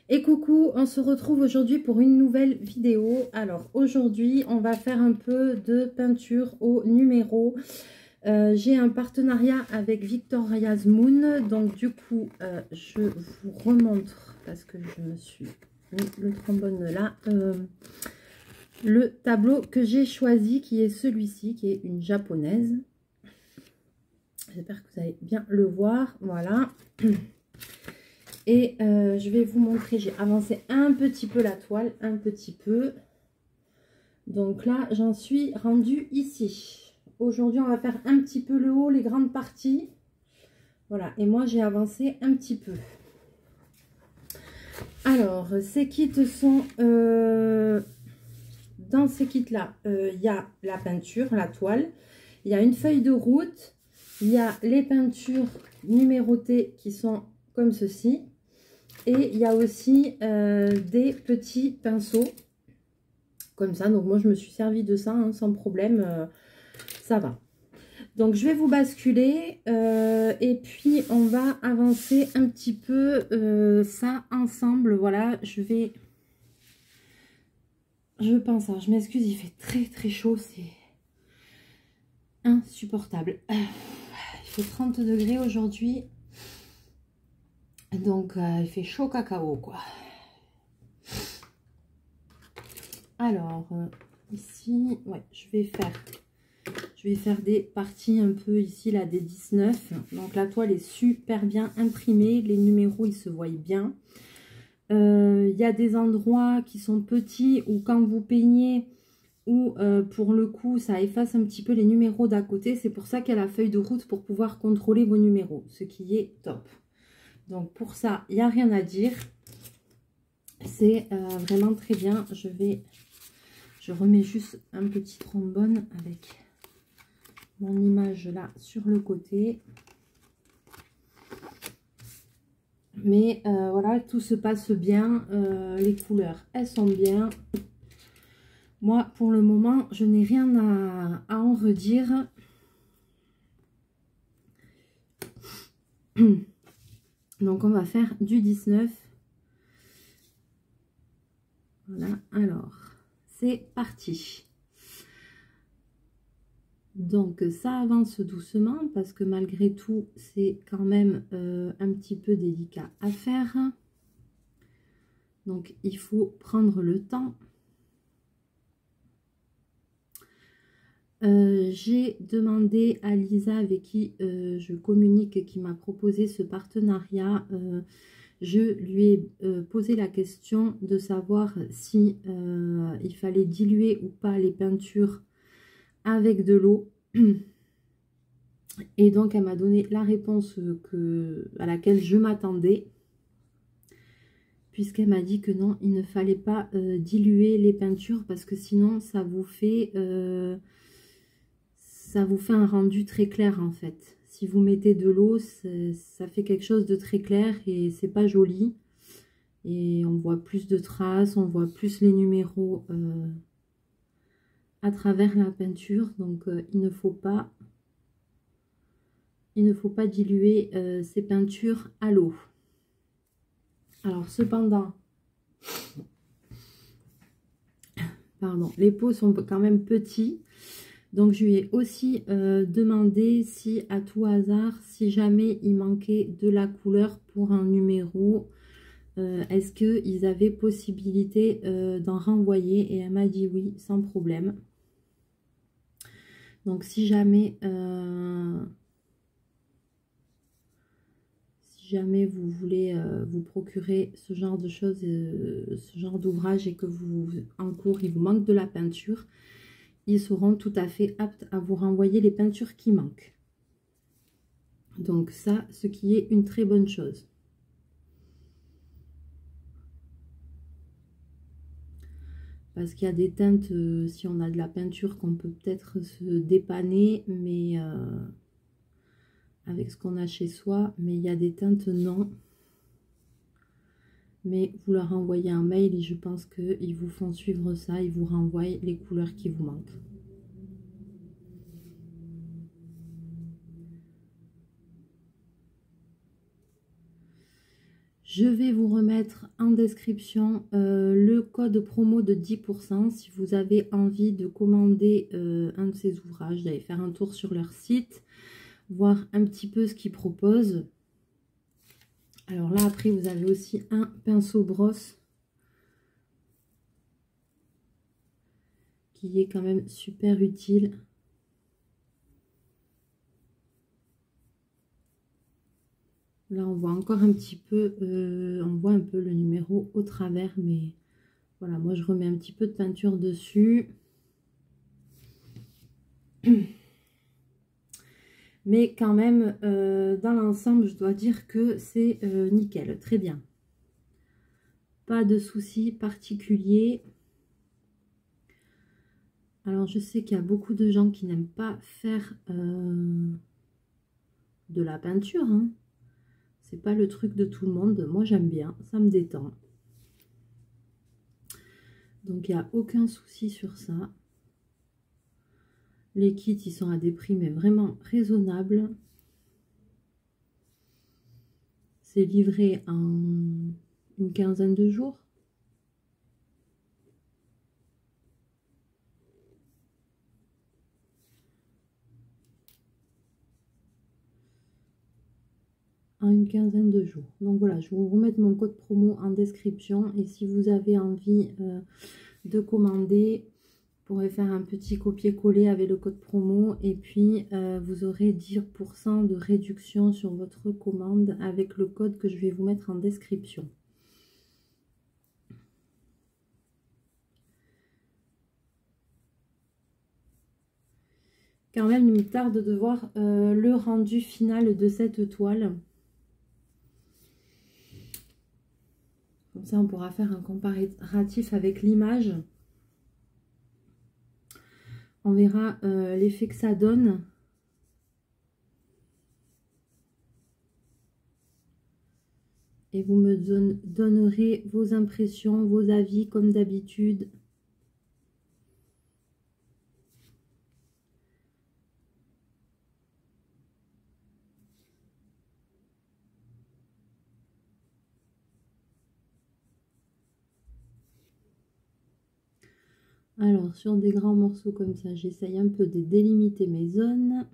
Et coucou, on se retrouve aujourd'hui pour une nouvelle vidéo. Alors aujourd'hui, on va faire un peu de peinture au numéro. J'ai un partenariat avec Victoria's Moon. Donc du coup, je vous remontre, parce que je me suis mis le trombone là, le tableau que j'ai choisi, qui est celui-ci, qui est une japonaise. J'espère que vous allez bien le voir. Voilà. Et je vais vous montrer, j'ai avancé un petit peu la toile, un petit peu. Donc là, j'en suis rendue ici. Aujourd'hui, on va faire un petit peu le haut, les grandes parties. Voilà, et moi, j'ai avancé un petit peu. Alors, ces kits sont... dans ces kits-là, il y a la peinture, la toile. Il y a une feuille de route. Il y a les peintures numérotées qui sont comme ceci. Et il y a aussi des petits pinceaux comme ça. Donc moi je me suis servi de ça hein, sans problème, ça va. Donc je vais vous basculer et puis on va avancer un petit peu ça ensemble. Voilà, je pense, alors je m'excuse, il fait très très chaud, c'est insupportable. Il fait 30 degrés aujourd'hui. Donc il fait chaud cacao quoi. Alors ici, ouais, je vais faire des parties un peu ici là des 19. Donc la toile est super bien imprimée, les numéros ils se voient bien. Il y a des endroits qui sont petits où quand vous peignez ou pour le coup ça efface un petit peu les numéros d'à côté. C'est pour ça qu'il y a la feuille de route pour pouvoir contrôler vos numéros, ce qui est top. Donc pour ça, il n'y a rien à dire. C'est vraiment très bien. Je remets juste un petit trombone avec mon image là sur le côté. Mais voilà, tout se passe bien. Les couleurs, elles sont bien. Moi, pour le moment, je n'ai rien à en redire. Donc, on va faire du 19. Voilà, alors, c'est parti. Donc, ça avance doucement parce que malgré tout, c'est quand même un petit peu délicat à faire. Donc, il faut prendre le temps. J'ai demandé à Lisa, avec qui je communique, qui m'a proposé ce partenariat. Je lui ai posé la question de savoir si il fallait diluer ou pas les peintures avec de l'eau. Et donc, elle m'a donné la réponse à laquelle je m'attendais. Puisqu'elle m'a dit que non, il ne fallait pas diluer les peintures parce que sinon, ça vous fait un rendu très clair en fait. Si vous mettez de l'eau, ça fait quelque chose de très clair et c'est pas joli. Et on voit plus de traces, on voit plus les numéros à travers la peinture. Donc il ne faut pas diluer ces peintures à l'eau. Alors cependant, pardon, les pots sont quand même petits. Donc je lui ai aussi demandé si à tout hasard, si jamais il manquait de la couleur pour un numéro, est-ce qu'ils avaient possibilité d'en renvoyer, et elle m'a dit oui, sans problème. Donc si jamais vous voulez vous procurer ce genre de choses, ce genre d'ouvrage, et que vous en cours il vous manque de la peinture, ils seront tout à fait aptes à vous renvoyer les peintures qui manquent. Donc ça, ce qui est une très bonne chose. Parce qu'il y a des teintes, si on a de la peinture, qu'on peut peut-être se dépanner, mais avec ce qu'on a chez soi. Mais il y a des teintes, non. Mais vous leur envoyez un mail et je pense qu'ils vous font suivre ça. Ils vous renvoient les couleurs qui vous manquent. Je vais vous remettre en description le code promo de 10% si vous avez envie de commander un de ces ouvrages, d'aller faire un tour sur leur site, voir un petit peu ce qu'ils proposent. Alors là, après, vous avez aussi un pinceau brosse qui est quand même super utile. Là, on voit encore un petit peu, on voit un peu le numéro au travers, mais voilà, moi je remets un petit peu de peinture dessus. Mais quand même, dans l'ensemble, je dois dire que c'est nickel, très bien. Pas de soucis particuliers. Alors, je sais qu'il y a beaucoup de gens qui n'aiment pas faire de la peinture, hein. C'est pas le truc de tout le monde. Moi, j'aime bien, ça me détend. Donc, il n'y a aucun souci sur ça. Les kits, ils sont à des prix, mais vraiment raisonnables. C'est livré en une quinzaine de jours. Une quinzaine de jours. Donc voilà, je vais vous remettre mon code promo en description. Et si vous avez envie de commander, vous pourrez faire un petit copier-coller avec le code promo. Et puis, vous aurez 10% de réduction sur votre commande avec le code que je vais vous mettre en description. Quand même, il me tarde de voir le rendu final de cette toile. Comme ça, on pourra faire un comparatif avec l'image. On verra l'effet que ça donne. Et vous me donnerez vos impressions, vos avis comme d'habitude. Alors, sur des grands morceaux comme ça, j'essaye un peu de délimiter mes zones.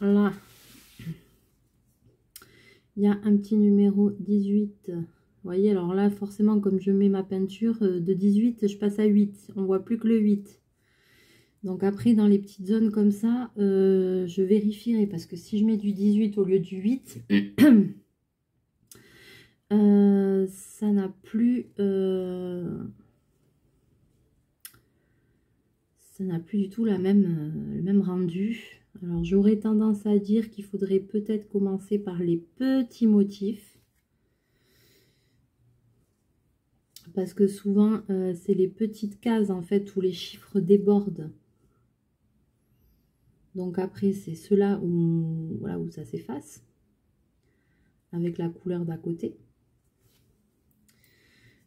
Là, il y a un petit numéro 18. Vous voyez, alors là, forcément, comme je mets ma peinture de 18, je passe à 8. On voit plus que le 8. Donc après, dans les petites zones comme ça, je vérifierai. Parce que si je mets du 18 au lieu du 8... ça n'a plus du tout le même rendu. Alors j'aurais tendance à dire qu'il faudrait peut-être commencer par les petits motifs, parce que souvent c'est les petites cases en fait où les chiffres débordent. Donc après c'est ceux-là où, voilà, où ça s'efface avec la couleur d'à côté.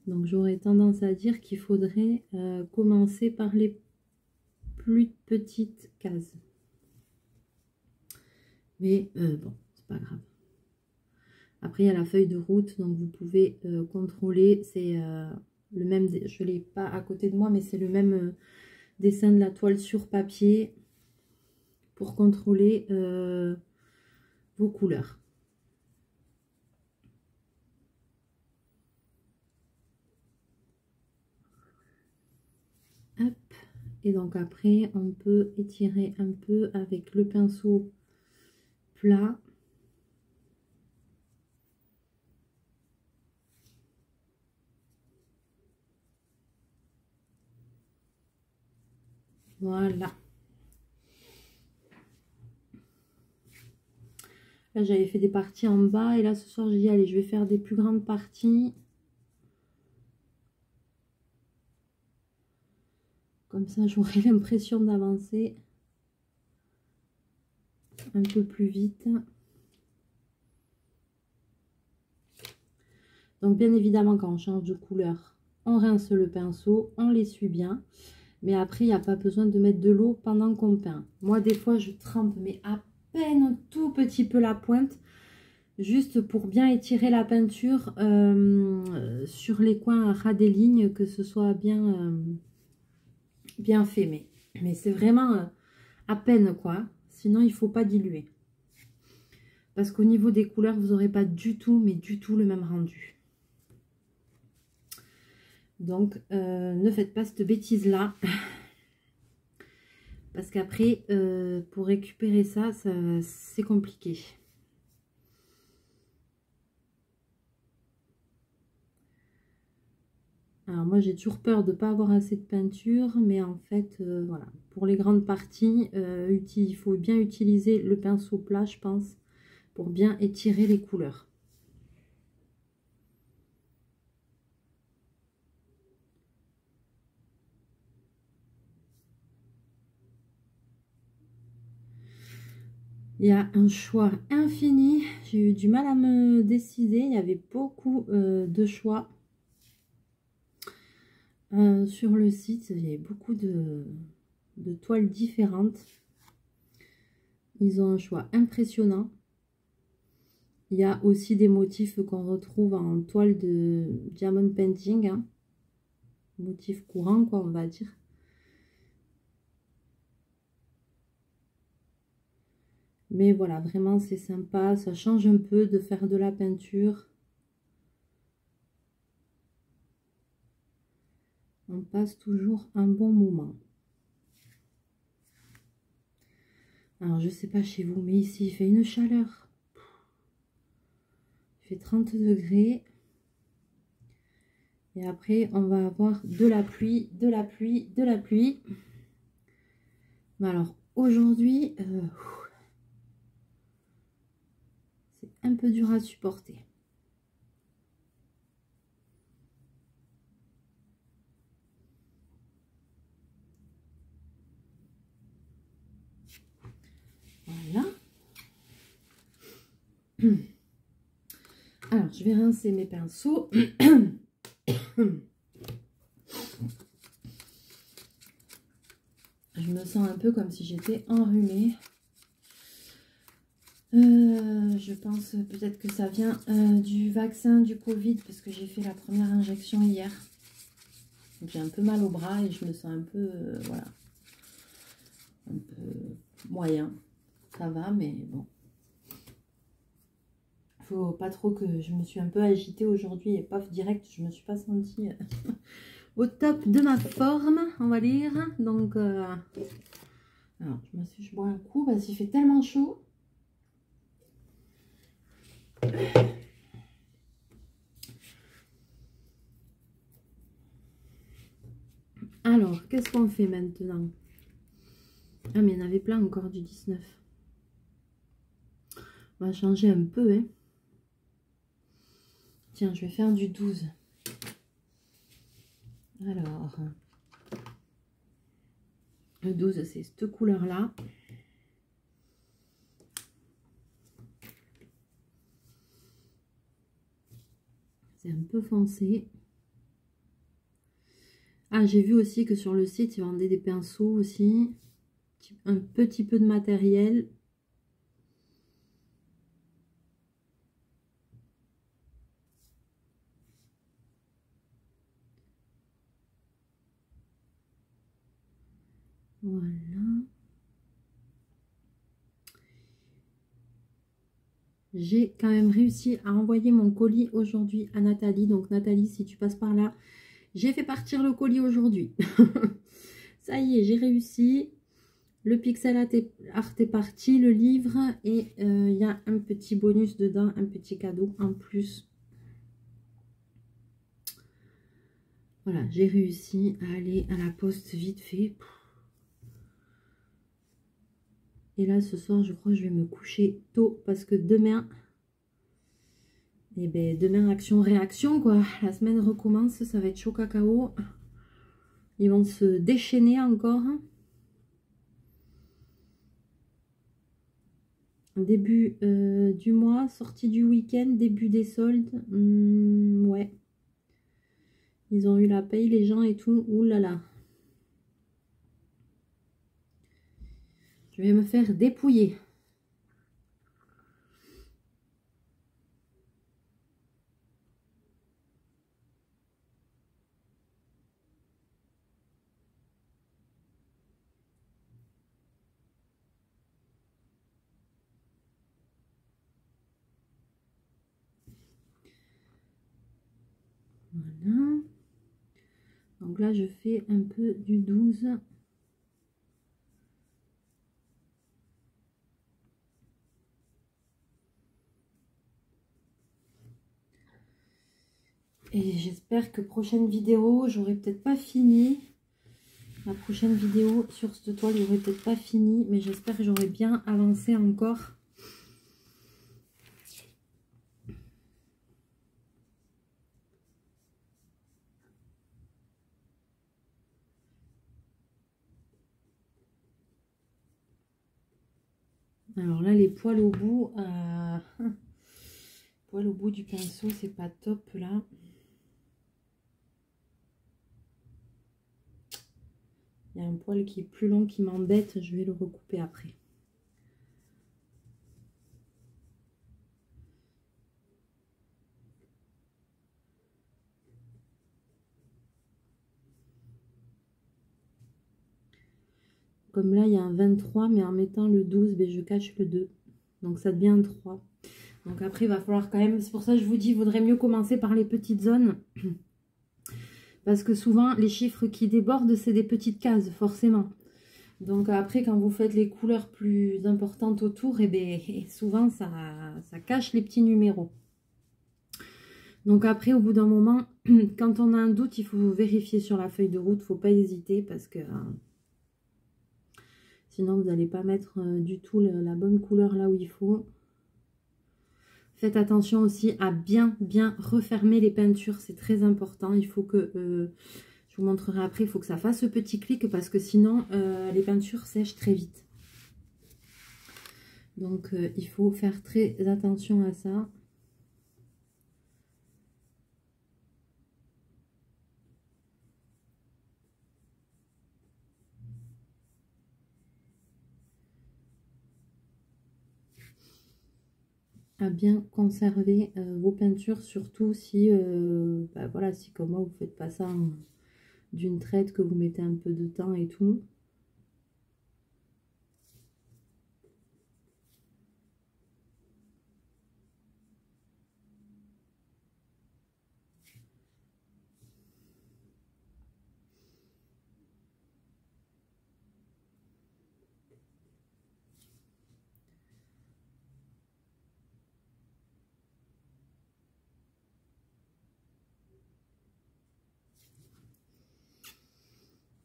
Donc j'aurais tendance à dire qu'il faudrait commencer par les plus petites cases. Mais bon, c'est pas grave. Après, il y a la feuille de route, donc vous pouvez contrôler. C'est le même, je ne l'ai pas à côté de moi, mais c'est le même dessin de la toile sur papier pour contrôler vos couleurs. Hop. Et donc après, on peut étirer un peu avec le pinceau plat. Voilà. Là, j'avais fait des parties en bas et là, ce soir, j'ai dit, allez, je vais faire des plus grandes parties. Comme ça, j'aurai l'impression d'avancer un peu plus vite. Donc, bien évidemment, quand on change de couleur, on rince le pinceau, on l'essuie bien. Mais après, il n'y a pas besoin de mettre de l'eau pendant qu'on peint. Moi, des fois, je trempe, mais à peine un tout petit peu la pointe. Juste pour bien étirer la peinture sur les coins ras des lignes, que ce soit bien fait. Mais c'est vraiment à peine quoi. Sinon, il ne faut pas diluer. Parce qu'au niveau des couleurs, vous n'aurez pas du tout, mais du tout le même rendu. Donc, ne faites pas cette bêtise-là. Parce qu'après, pour récupérer ça c'est compliqué. Alors moi, j'ai toujours peur de ne pas avoir assez de peinture. Mais en fait, voilà. Pour les grandes parties, il faut bien utiliser le pinceau plat, je pense, pour bien étirer les couleurs. Il y a un choix infini. J'ai eu du mal à me décider. Il y avait beaucoup de choix sur le site. Il y avait beaucoup de toiles différentes. Ils ont un choix impressionnant. Il y a aussi des motifs qu'on retrouve en toile de diamond painting. Hein. Motif courant, quoi, on va dire. Mais voilà, vraiment, c'est sympa. Ça change un peu de faire de la peinture. On passe toujours un bon moment. Alors, je sais pas chez vous, mais ici, il fait une chaleur. Il fait 30 degrés. Et après, on va avoir de la pluie, de la pluie, de la pluie. Mais alors, aujourd'hui, c'est un peu dur à supporter. Voilà. Alors, je vais rincer mes pinceaux. Je me sens un peu comme si j'étais enrhumée. Je pense peut-être que ça vient du vaccin du Covid parce que j'ai fait la première injection hier. J'ai un peu mal au bras et je me sens un peu, voilà, un peu moyen. Ça va, mais bon. Faut pas trop que je me suis un peu agitée aujourd'hui et paf, direct, je me suis pas sentie au top de ma forme, on va dire. Donc, alors, je bois un coup parce qu'il fait tellement chaud. Alors, qu'est-ce qu'on fait maintenant? Ah, mais il y en avait plein encore du 19. On va changer un peu, hein. Tiens, je vais faire du 12. Alors, le 12, c'est cette couleur-là. C'est un peu foncé. Ah, j'ai vu aussi que sur le site, ils vendaient des pinceaux aussi. Un petit peu de matériel. Voilà. J'ai quand même réussi à envoyer mon colis aujourd'hui à Nathalie. Donc Nathalie, si tu passes par là, j'ai fait partir le colis aujourd'hui. Ça y est, j'ai réussi. Le pixel art est parti, le livre. Et il y a un petit bonus dedans, un petit cadeau en plus. Voilà, j'ai réussi à aller à la poste vite fait. Et là, ce soir, je crois que je vais me coucher tôt parce que demain... Et ben demain, action-réaction, quoi. La semaine recommence, ça va être chaud cacao. Ils vont se déchaîner encore. Début du mois, sortie du week-end, début des soldes. Ouais. Ils ont eu la paye, les gens et tout. Ouh là là. Je vais me faire dépouiller. Voilà. Donc là, je fais un peu du 12. Et j'espère que prochaine vidéo, j'aurai peut-être pas fini. La prochaine vidéo sur cette toile, j'aurai peut-être pas fini, mais j'espère que j'aurai bien avancé encore. Alors là, les poils au bout, poils au bout du pinceau, c'est pas top là. Il y a un poil qui est plus long qui m'embête, je vais le recouper après. Comme là, il y a un 23, mais en mettant le 12, ben, je cache le 2. Donc ça devient un 3. Donc après, il va falloir quand même... C'est pour ça que je vous dis, il vaudrait mieux commencer par les petites zones. Parce que souvent, les chiffres qui débordent, c'est des petites cases, forcément. Donc après, quand vous faites les couleurs plus importantes autour, et bien, souvent, ça cache les petits numéros. Donc après, au bout d'un moment, quand on a un doute, il faut vérifier sur la feuille de route. Il ne faut pas hésiter parce que sinon, vous n'allez pas mettre du tout la bonne couleur là où il faut. Faites attention aussi à bien refermer les peintures. C'est très important. Il faut que... je vous montrerai après, il faut que ça fasse ce petit clic parce que sinon, les peintures sèchent très vite. Donc, il faut faire très attention à ça. À bien conserver vos peintures, surtout si, bah voilà, si comme moi, vous ne faites pas ça d'une traite, que vous mettez un peu de temps et tout.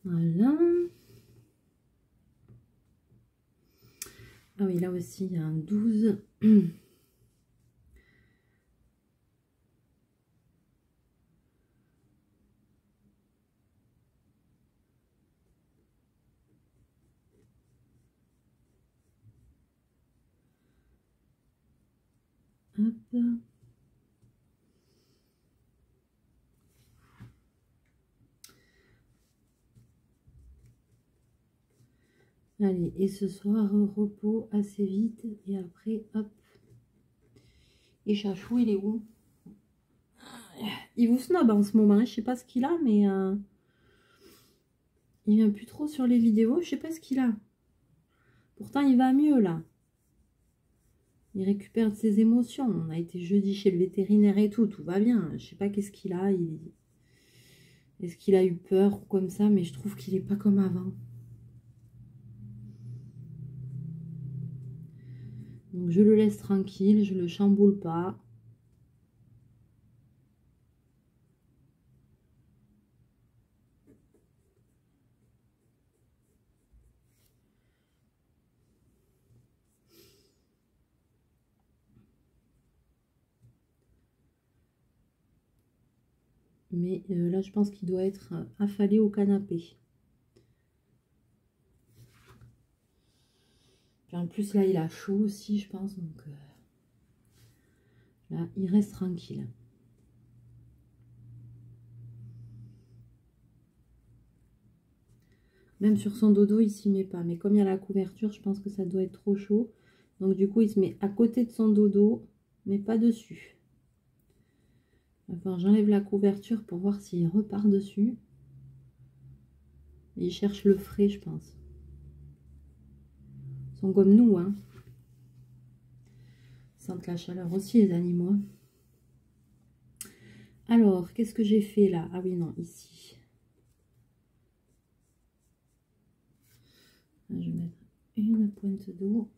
Voilà. Ah oui, là aussi, il y a un 12. Hop. Allez, et ce soir, repos assez vite. Et après, hop. Et Chachou, il est où? Il vous snob en ce moment. Je sais pas ce qu'il a, mais il vient plus trop sur les vidéos. Je sais pas ce qu'il a. Pourtant, il va mieux là. Il récupère ses émotions. On a été jeudi chez le vétérinaire et tout. Tout va bien. Je sais pas qu'est-ce qu'il a. Est-ce qu'il a eu peur ou comme ça? Mais je trouve qu'il est pas comme avant. Donc je le laisse tranquille. Je le chamboule pas. Mais là, je pense qu'il doit être affalé au canapé. Puis en plus, là, il a chaud aussi, je pense. Donc là, il reste tranquille. Même sur son dodo, il s'y met pas. Mais comme il y a la couverture, je pense que ça doit être trop chaud. Donc du coup, il se met à côté de son dodo, mais pas dessus. Enfin, j'enlève la couverture pour voir s'il repart dessus. Et il cherche le frais, je pense. Ils sont comme nous, hein. Ils sentent la chaleur aussi, les animaux. Alors, qu'est-ce que j'ai fait là? Ah oui, non, ici. Je vais mettre une pointe d'eau.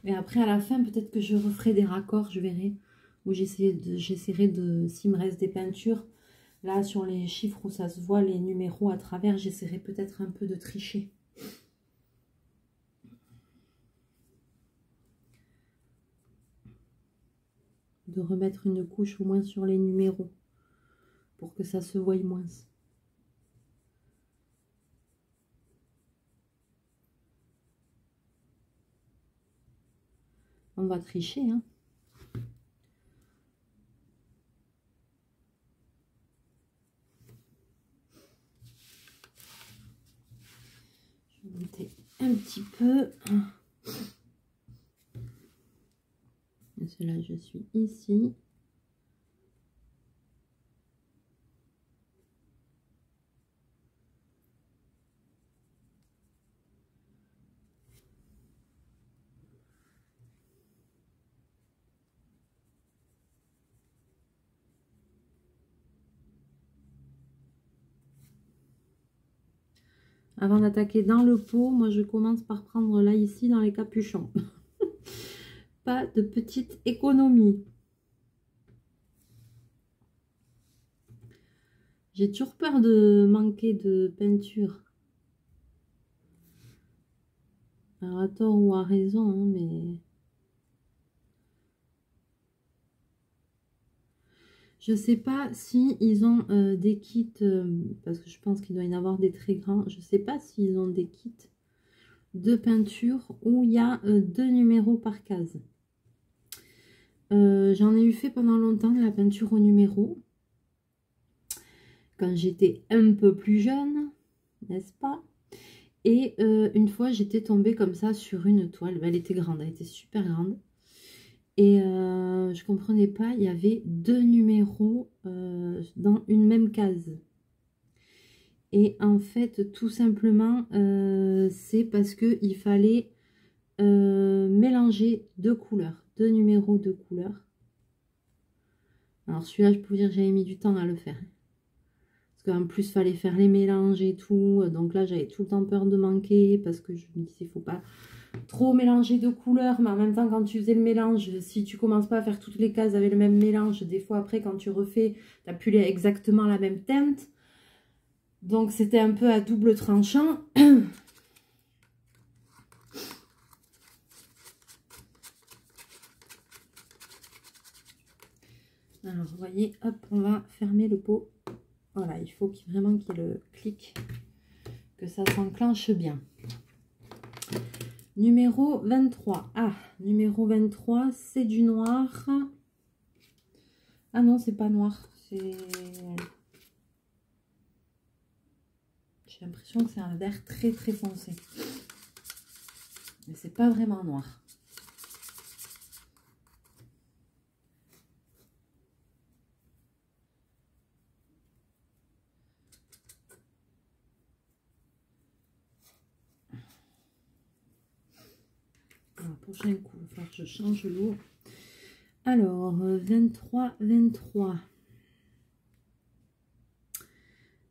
Et après, à la fin, peut-être que je referai des raccords, je verrai. Où j'essaierai de, s'il me reste des peintures, là, sur les chiffres où ça se voit, les numéros à travers, j'essaierai peut-être un peu de tricher. De remettre une couche au moins sur les numéros, pour que ça se voie moins. On va tricher, hein. Je vais monter un petit peu. Là, je suis ici. Avant d'attaquer dans le pot, moi je commence par prendre là ici dans les capuchons. Pas de petite économie. J'ai toujours peur de manquer de peinture. Alors à tort ou à raison, hein, mais... Je sais pas si ils ont des kits, parce que je pense qu'il doit y en avoir des très grands. Je sais pas s'ils ont des kits de peinture où il y a 2 numéros par case. J'en ai eu fait pendant longtemps de la peinture au numéro. Quand j'étais un peu plus jeune, n'est-ce pas? Et une fois, j'étais tombée comme ça sur une toile. Elle était grande, elle était super grande. Et je comprenais pas, il y avait 2 numéros dans une même case. Et en fait, tout simplement, c'est parce qu'il fallait mélanger 2 couleurs, 2 numéros de couleurs. Alors celui-là, je peux vous dire que j'avais mis du temps à le faire. Parce qu'en plus, il fallait faire les mélanges et tout. Donc là, j'avais tout le temps peur de manquer parce que je me disais, il ne faut pas trop mélanger de couleurs. Mais en même temps, quand tu faisais le mélange, si tu commences pas à faire toutes les cases avec le même mélange, des fois après, quand tu refais, tu n'as plus exactement la même teinte. Donc, c'était un peu à double tranchant. Alors, vous voyez, hop, on va fermer le pot. Voilà, il faut vraiment qu'il y ait le clic, que ça s'enclenche bien. Numéro 23. Ah, numéro 23, c'est du noir. Ah non, c'est pas noir. C'est... J'ai l'impression que c'est un vert très très foncé. Mais c'est pas vraiment noir. Alors, prochain coup, il va falloir que je change l'eau. Alors, 23, 23.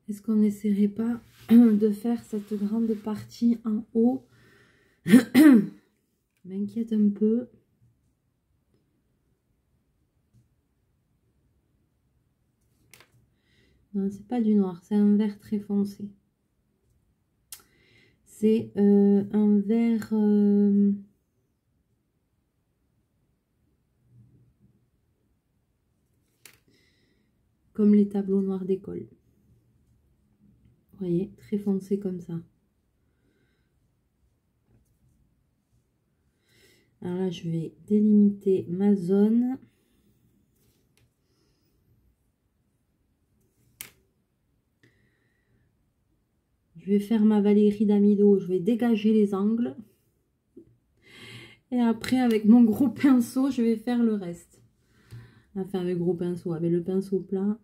Est-ce qu'on n'essaierait pas de faire cette grande partie en haut? M'inquiète un peu. Non, c'est pas du noir, c'est un vert très foncé. C'est un vert... comme les tableaux noirs d'école. Vous voyez, très foncé comme ça. Alors là, je vais délimiter ma zone. Je vais faire ma Valérie Damido, je vais dégager les angles. Et après, avec mon gros pinceau, je vais faire le reste. Enfin, avec gros pinceau, avec le pinceau plat.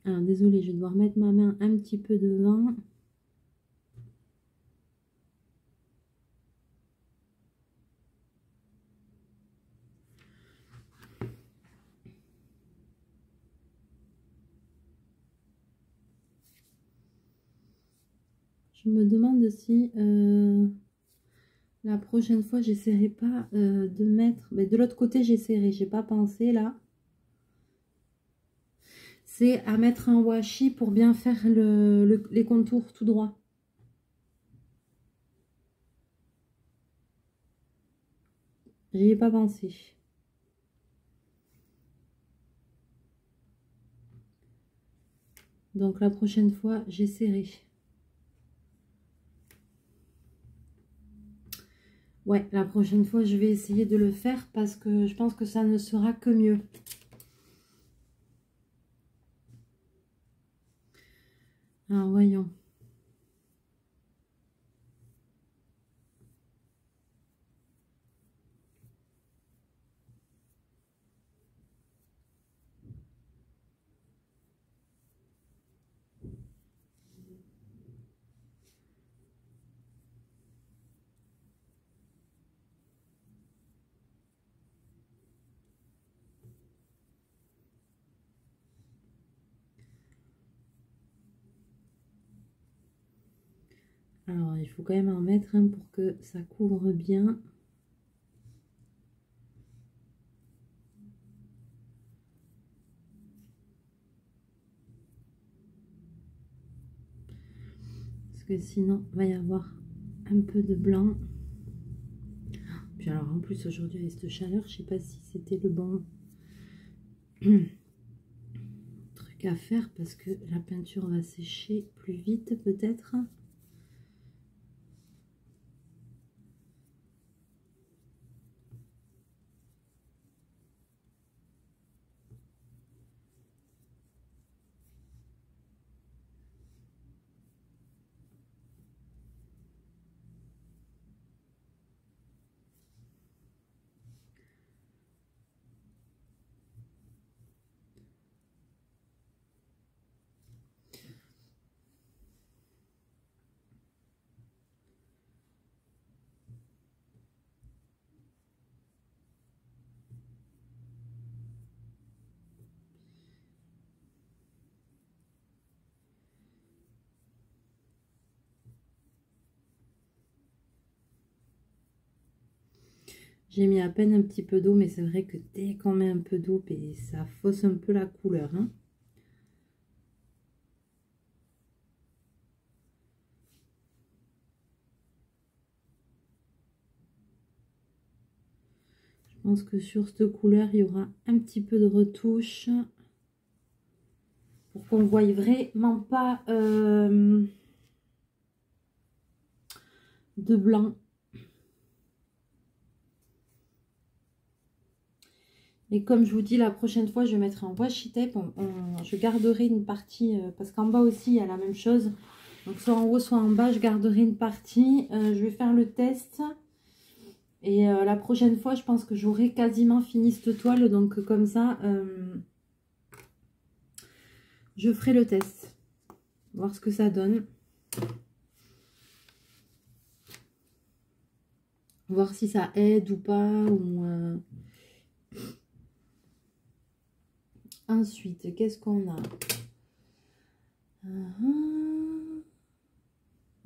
Alors, désolée, je vais devoir mettre ma main un petit peu devant. Je me demande si la prochaine fois, j'essaierai pas de mettre... Mais de l'autre côté, j'essaierai. J'ai pas pensé là. C'est à mettre un washi pour bien faire les contours tout droit. J'y ai pas pensé. Donc la prochaine fois, j'essaierai. Ouais, la prochaine fois, je vais essayer de le faire parce que je pense que ça ne sera que mieux. Alors, voyons. Alors, il faut quand même en mettre un pour que ça couvre bien. Parce que sinon, il va y avoir un peu de blanc. Puis alors, en plus, aujourd'hui, avec cette chaleur, je sais pas si c'était le bon truc à faire parce que la peinture va sécher plus vite, peut-être. J'ai mis à peine un petit peu d'eau, mais c'est vrai que dès qu'on met un peu d'eau, ça fausse un peu la couleur, hein. Je pense que sur cette couleur, il y aura un petit peu de retouche pour qu'on ne voie vraiment pas de blanc. Et comme je vous dis, la prochaine fois, je vais mettre un washi tape. Je garderai une partie, parce qu'en bas aussi, il y a la même chose. Donc, soit en haut, soit en bas, je garderai une partie. Je vais faire le test. Et la prochaine fois, je pense que j'aurai quasiment fini cette toile. Donc, comme ça, je ferai le test. Voir ce que ça donne. Voir si ça aide ou pas. Ensuite, qu'est-ce qu'on a?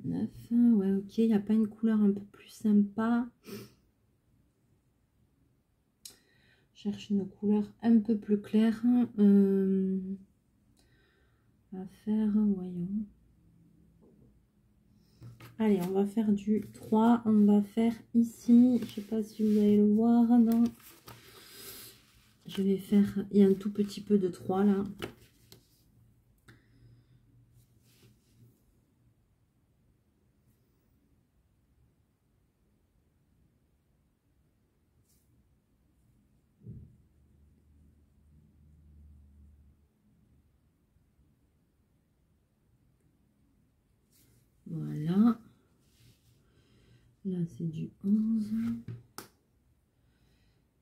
9, ouais, ok. Il n'y a pas une couleur un peu plus sympa. Je cherche une couleur un peu plus claire. À faire, voyons. Allez, on va faire du 3. On va faire ici. Je sais pas si vous allez le voir. Non. Je vais faire... Il y a un tout petit peu de 3 là. Voilà. Là, c'est du 11.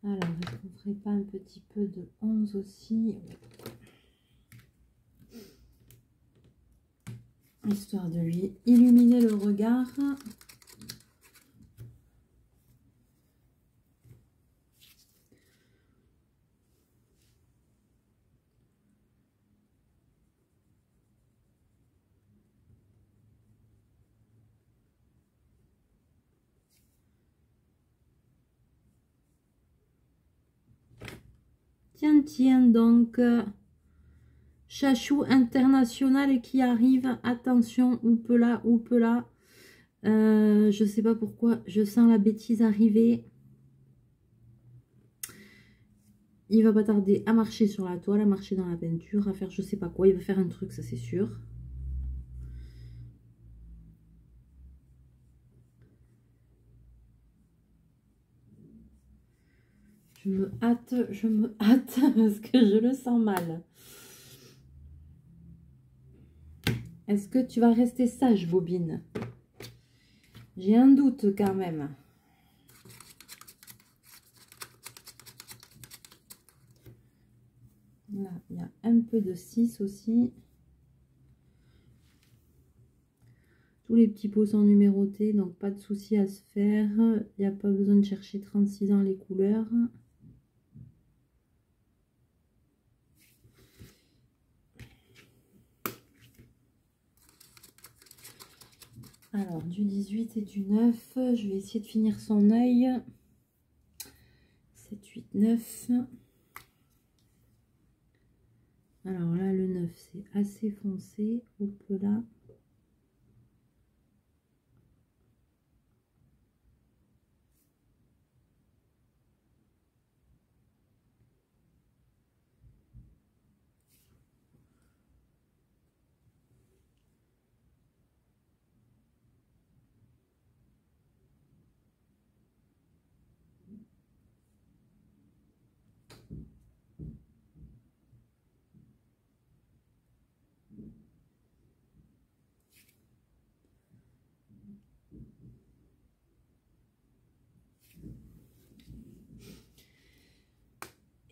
Alors, est-ce qu'on ferait pas un petit peu de 11 aussi? Histoire de lui illuminer le regard. Tiens, donc, chachou international qui arrive. Attention, oupe là, oupe là. Je sais pas pourquoi, je sens la bêtise arriver. Il va pas tarder à marcher sur la toile, à marcher dans la peinture, à faire je sais pas quoi. Il va faire un truc, ça c'est sûr. Je me hâte parce que je le sens mal. Est-ce que tu vas rester sage, bobine? J'ai un doute quand même. Là, il y a un peu de 6 aussi. Tous les petits pots sont numérotés, donc pas de souci à se faire. Il n'y a pas besoin de chercher 36 ans les couleurs. Alors, du 18 et du 9, je vais essayer de finir son œil. 7, 8, 9. Alors là, le 9, c'est assez foncé. Hop là.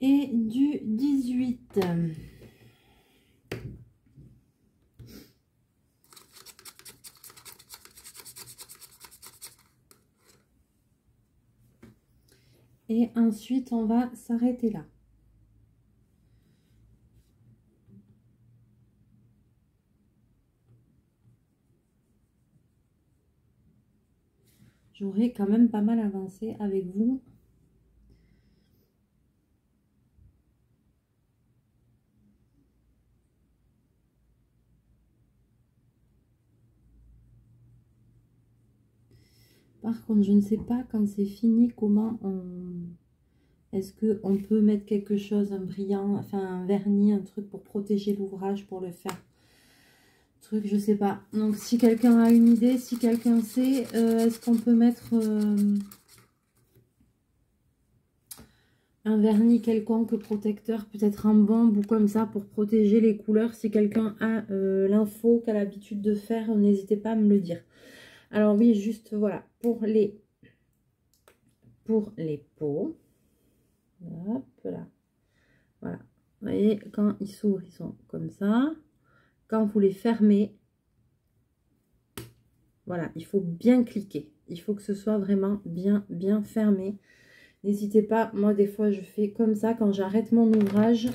Et du 18. Et ensuite, on va s'arrêter là. J'aurais quand même pas mal avancé avec vous. Par contre, je ne sais pas quand c'est fini, comment on... Est-ce qu'on peut mettre quelque chose, un brillant, enfin un vernis, un truc pour protéger l'ouvrage, pour le faire. Truc, je sais pas. Donc si quelqu'un a une idée, si quelqu'un sait, est-ce qu'on peut mettre un vernis quelconque protecteur, peut-être en bombe ou comme ça, pour protéger les couleurs. Si quelqu'un a l'info qu'a l'habitude de faire, n'hésitez pas à me le dire. Alors oui, juste voilà, pour les pots. Hop là. Voilà. Vous voyez, quand ils s'ouvrent, ils sont comme ça. Quand vous les fermez, voilà, il faut bien cliquer. Il faut que ce soit vraiment bien fermé. N'hésitez pas, moi des fois je fais comme ça quand j'arrête mon ouvrage.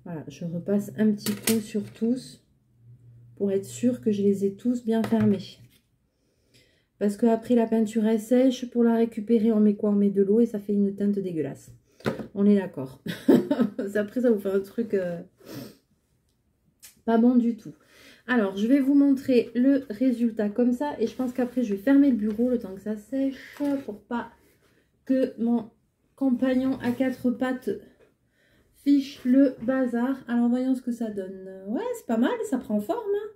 Voilà, je repasse un petit coup sur tous pour être sûr que je les ai tous bien fermés. Parce que après la peinture est sèche, pour la récupérer on met quoi? On met de l'eau et ça fait une teinte dégueulasse. On est d'accord. Après ça vous fait un truc pas bon du tout. Alors je vais vous montrer le résultat comme ça et je pense qu'après je vais fermer le bureau le temps que ça sèche pour pas que mon compagnon à quatre pattes fiche le bazar. Alors voyons ce que ça donne. Ouais, c'est pas mal, ça prend forme. Hein.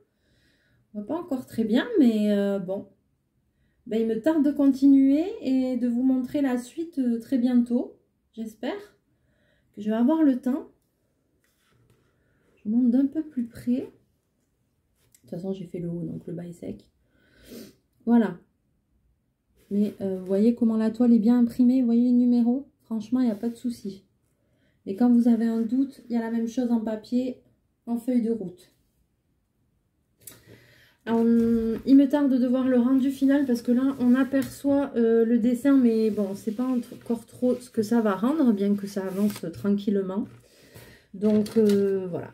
On va pas encore très bien, mais bon. Ben, il me tarde de continuer et de vous montrer la suite très bientôt. J'espère que je vais avoir le temps. Je monte d'un peu plus près. façon, j'ai fait le haut, donc le bas est sec. Voilà. Mais vous voyez comment la toile est bien imprimée, vous voyez les numéros? Franchement, il n'y a pas de souci. Et quand vous avez un doute, il y a la même chose en papier, en feuille de route. Alors, il me tarde de voir le rendu final parce que là, on aperçoit le dessin, mais bon, c'est pas encore trop ce que ça va rendre, bien que ça avance tranquillement. Donc, voilà.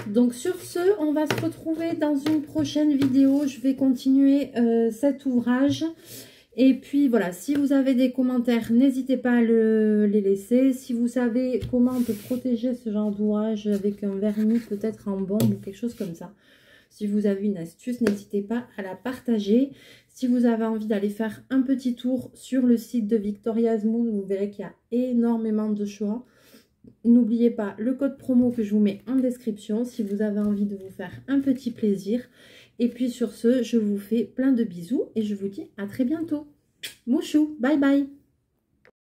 Donc, sur ce, on va se retrouver dans une prochaine vidéo. Je vais continuer cet ouvrage. Et puis, voilà, si vous avez des commentaires, n'hésitez pas à les laisser. Si vous savez comment on peut protéger ce genre d'ouvrage avec un vernis peut-être en bombe ou quelque chose comme ça. Si vous avez une astuce, n'hésitez pas à la partager. Si vous avez envie d'aller faire un petit tour sur le site de Victoria's Moon, vous verrez qu'il y a énormément de choix. N'oubliez pas le code promo que je vous mets en description si vous avez envie de vous faire un petit plaisir. Et puis sur ce, je vous fais plein de bisous et je vous dis à très bientôt. Mouchou, bye bye.